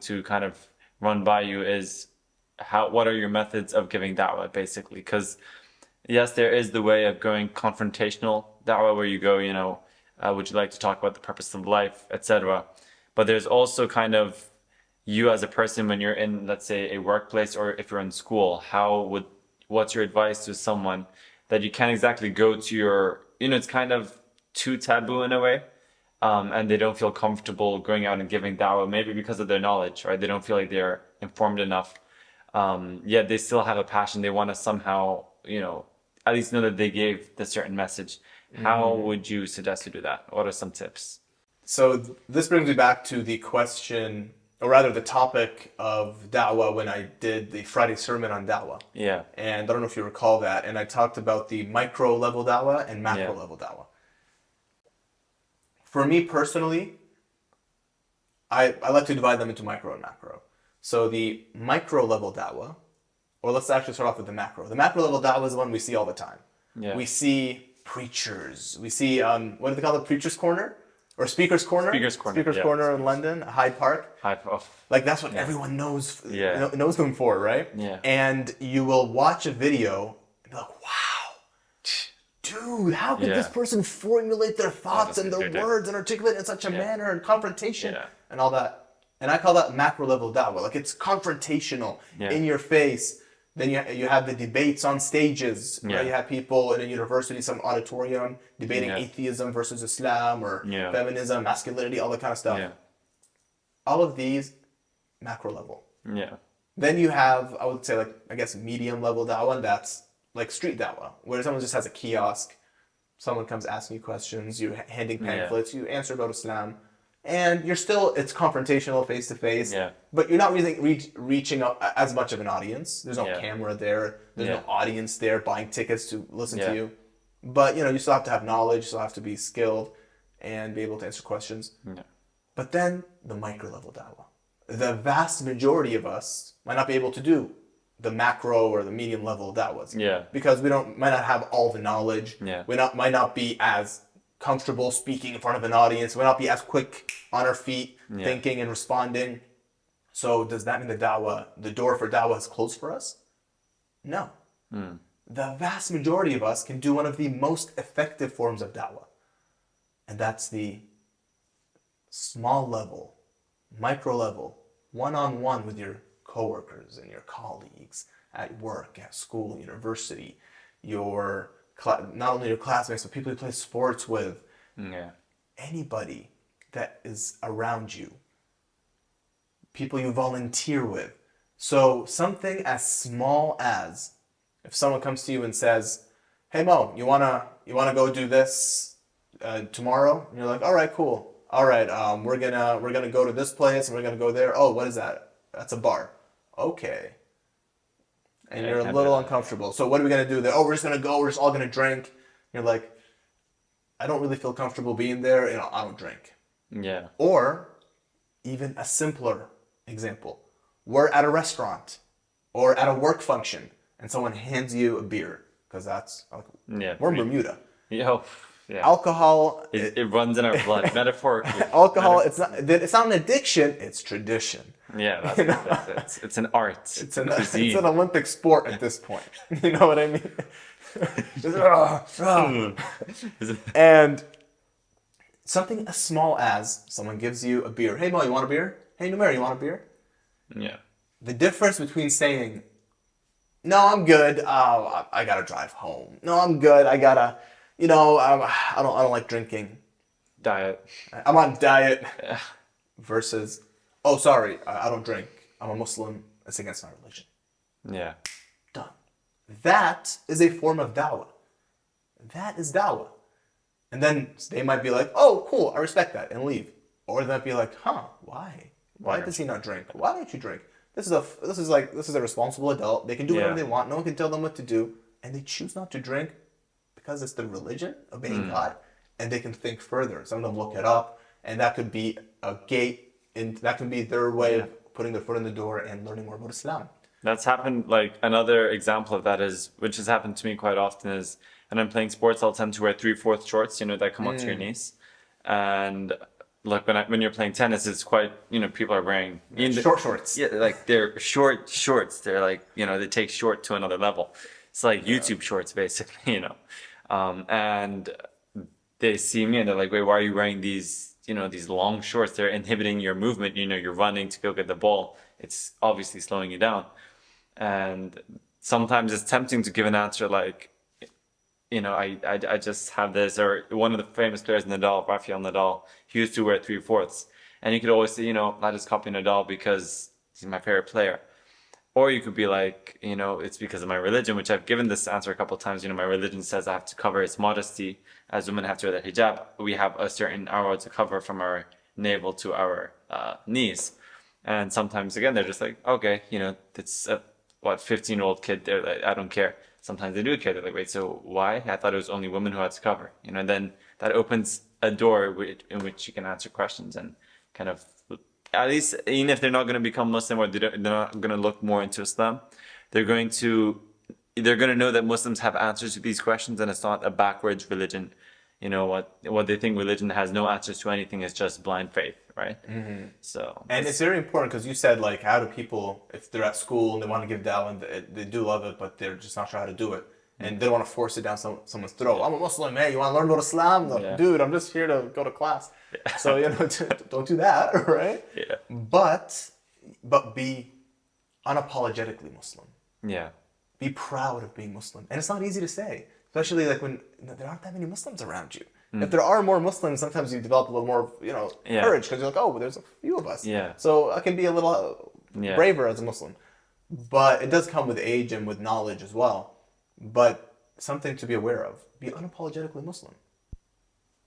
to kind of run by you is what are your methods of giving da'wah, basically? Because yes, there is the way of going confrontational da'wah where you go, would you like to talk about the purpose of life, etc. But there's also kind of you as a person when you're in, let's say, a workplace, or if you're in school, what's your advice to someone that you can't exactly go to it's kind of too taboo in a way, and they don't feel comfortable going out and giving da'wah, maybe because of their knowledge, right? They don't feel like they're informed enough. Yet they still have a passion. They want to somehow, at least know that they gave the certain message. How would you suggest to do that? What are some tips? So this brings me back to the question, or rather the topic of da'wah when I did the Friday sermon on da'wah. Yeah. And I don't know if you recall that. And I talked about the micro level da'wah and macro level da'wah. For me personally, I like to divide them into micro and macro. So the micro level da'wah, or let's actually start off with the macro. The macro level da'wah is the one we see all the time. Yeah. We see preachers. We see, what do they call it? Preacher's Corner? Or Speaker's Corner? Speaker's Corner. Speaker's Corner in London, Hyde Park. Like that's what everyone knows knows them for, right? Yeah. And you will watch a video and be like, wow, dude, how could this person formulate their thoughts and their words and articulate in such a manner and confrontation and all that? And I call that macro level da'wah. Like it's confrontational, in your face. Then you have the debates on stages. Right? You have people in a university, some auditorium, debating atheism versus Islam or feminism, masculinity, all that kind of stuff. Yeah. All of these, macro level. Yeah. Then you have, I would say, medium level da'wah, and that's like street da'wah, where someone just has a kiosk, someone comes asking you questions, you're handing pamphlets, you answer about Islam, and it's confrontational face to face, but you're not really reaching up as much of an audience. There's no camera there, there's no audience there buying tickets to listen to you. But you still have to have knowledge, you still have to be skilled and be able to answer questions. Yeah. But then the micro level da'wah. The vast majority of us might not be able to do the macro or the medium level da'wahs. Yeah. Because might not have all the knowledge. Yeah. We might not be as comfortable speaking in front of an audience. We might not be as quick on our feet, thinking and responding. So does that mean the door for da'wah is closed for us? No. The vast majority of us can do one of the most effective forms of da'wah. And that's the small level, micro level, one-on-one with your coworkers and your colleagues at work, at school, university, not only your classmates, but people you play sports with. Anybody that is around you. People you volunteer with. So something as small as if someone comes to you and says, "Hey Mo, you wanna go do this tomorrow?" And you're like, "All right, cool. All right, we're gonna go to this place and we're gonna go there. Oh, what is that? That's a bar. Okay." And you're a little uncomfortable. So what are we gonna do there? Oh, we're just gonna go. We're just all gonna drink. You're like, I don't really feel comfortable being there. I don't drink. Yeah. Or even a simpler example: we're at a restaurant or at a work function, and someone hands you a beer because that's we're in Bermuda. Yeah. Alcohol. It runs in our blood, metaphorically. Alcohol. It's not an addiction. It's tradition. Yeah, it's an art. It's an Olympic sport at this point. You know what I mean? And something as small as someone gives you a beer. Hey Mo, you want a beer? Hey Numair, you want a beer? Yeah. The difference between saying, "No, I'm good. I gotta drive home. No, I'm good. I gotta, I don't like drinking. Diet. I'm on diet." Versus, "Oh, sorry, I don't drink. I'm a Muslim. It's against my religion." Yeah. Done. That is a form of da'wah. That is da'wah. And then they might be like, "Oh, cool, I respect that," and leave. Or they might be like, "Huh, why? Why does he not drink? Why don't you drink? This is a responsible adult. They can do whatever they want. No one can tell them what to do." And they choose not to drink because it's the religion, obeying God, and they can think further. Some of them look it up, and that could be a gate, and that can be their way of putting their foot in the door and learning more about Islam. That's happened. Like another example of that is, which has happened to me quite often, is when I'm playing sports, I'll tend to wear 3/4 shorts, that come up to your knees. And like when you're playing tennis, it's quite, people are wearing Short shorts. yeah, like they're short shorts. They're like, they take short to another level. It's like YouTube shorts basically, and they see me and they're like, wait, why are you wearing these long shorts? They're inhibiting your movement. You're running to go get the ball. It's obviously slowing you down. And sometimes it's tempting to give an answer like, I just have this, or one of the famous players, Nadal, Rafael Nadal, he used to wear 3/4. And you could always say, I just copy Nadal because he's my favorite player. Or you could be like, it's because of my religion, which I've given this answer a couple of times. My religion says I have to cover its modesty, as women have to wear the hijab. We have a certain hour to cover from our navel to our knees. And sometimes, again, they're just like, okay, it's a 15-year-old kid. They're like, I don't care. Sometimes they do care. They're like, wait, so why? I thought it was only women who had to cover. And then that opens a door in which you can answer questions and kind of, at least, even if they're not going to become Muslim or they're not going to look more into Islam, they're going to know that Muslims have answers to these questions, and it's not a backwards religion. What they think religion has no answers to anything is just blind faith, right? Mm-hmm. So, and it's very important because you said, like, how do people, if they're at school and they want to give dawah and they do love it, but they're just not sure how to do it, and they don't want to force it down someone's throat. I'm a Muslim, man. You want to learn about Islam? Like, dude, I'm just here to go to class. Yeah. So, don't do that, right? Yeah. But be unapologetically Muslim. Yeah. Be proud of being Muslim. And it's not easy to say, especially like when there aren't that many Muslims around you. If there are more Muslims, sometimes you develop a little more, courage, because you're like, oh, well, there's a few of us. Yeah. So I can be a little braver as a Muslim. But it does come with age and with knowledge as well. But something to be aware of. Be unapologetically Muslim.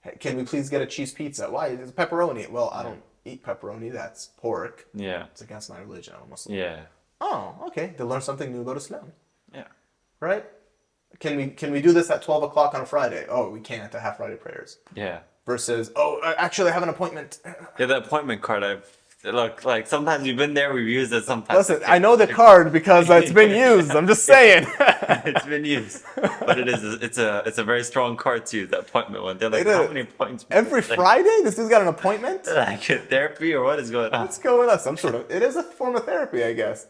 Hey, can we please get a cheese pizza? Why? It's pepperoni. Well, I don't eat pepperoni. That's pork. Yeah. It's against my religion. I'm a Muslim. Yeah. Oh, okay. They learn something new about Islam. Yeah. Right? Can we do this at 12 o'clock on a Friday? Oh, we can't. I have Friday prayers. Yeah. Versus, actually, I have an appointment. Yeah, the appointment card, like sometimes you've been there, we've used it sometimes. Listen, I know the card because it's been used. I'm just saying. It's been used, but it's a very strong card too. The appointment one. They're like, how many appointments? Every Friday, this dude's got an appointment. Like a therapy or what is going on? What's going on? Some sort of. It is a form of therapy, I guess.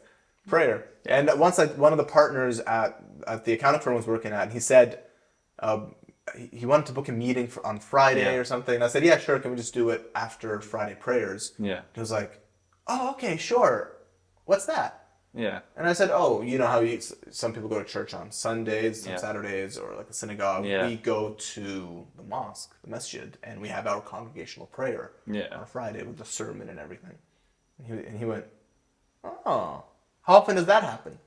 Prayer. And once one of the partners at the accounting firm I was working at, he said he wanted to book a meeting on Friday or something. And I said, yeah, sure. Can we just do it after Friday prayers? Yeah. He was like, oh, okay, sure. What's that? Yeah. And I said, oh, you know how some people go to church on Sundays, some Saturdays, or like a synagogue. Yeah. We go to the mosque, the masjid, and we have our congregational prayer on a Friday with the sermon and everything. And he went, oh, how often does that happen?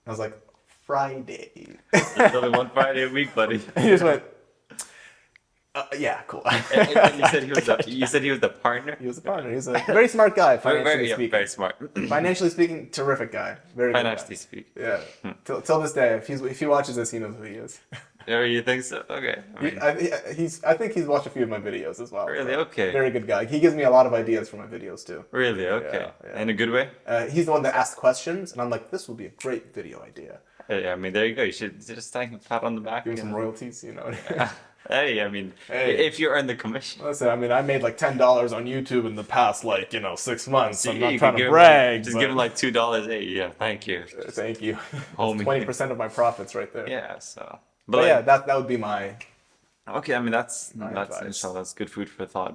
I was like, Friday. There's only one Friday a week, buddy. He just went, yeah, cool. And you said he was the partner? He was the partner. He's a very smart guy, financially speaking. Very smart. Financially speaking, terrific guy. Very good Financially guy. speaking. Yeah. Till this day, if he watches this, he knows who he is. Oh, you think so? Okay. I think he's watched a few of my videos as well. Really? So Okay. Very good guy. He gives me a lot of ideas for my videos too. Really? Okay. Yeah. In a good way? He's the one that asked questions, and I'm like, this will be a great video idea. Yeah, I mean, there you go. You should just thank him, pat on the back. Give him some royalties, Hey, I mean, if you earn the commission. Listen, I mean, I made like $10 on YouTube in the past, 6 months. I'm not trying to give brag. Just give him like $2. Hey, yeah, thank you. Thank you. Homie. 20% of my profits right there. Yeah, so. But yeah, that would be my. Okay, I mean, that's advice. inshallah, that's good food for thought.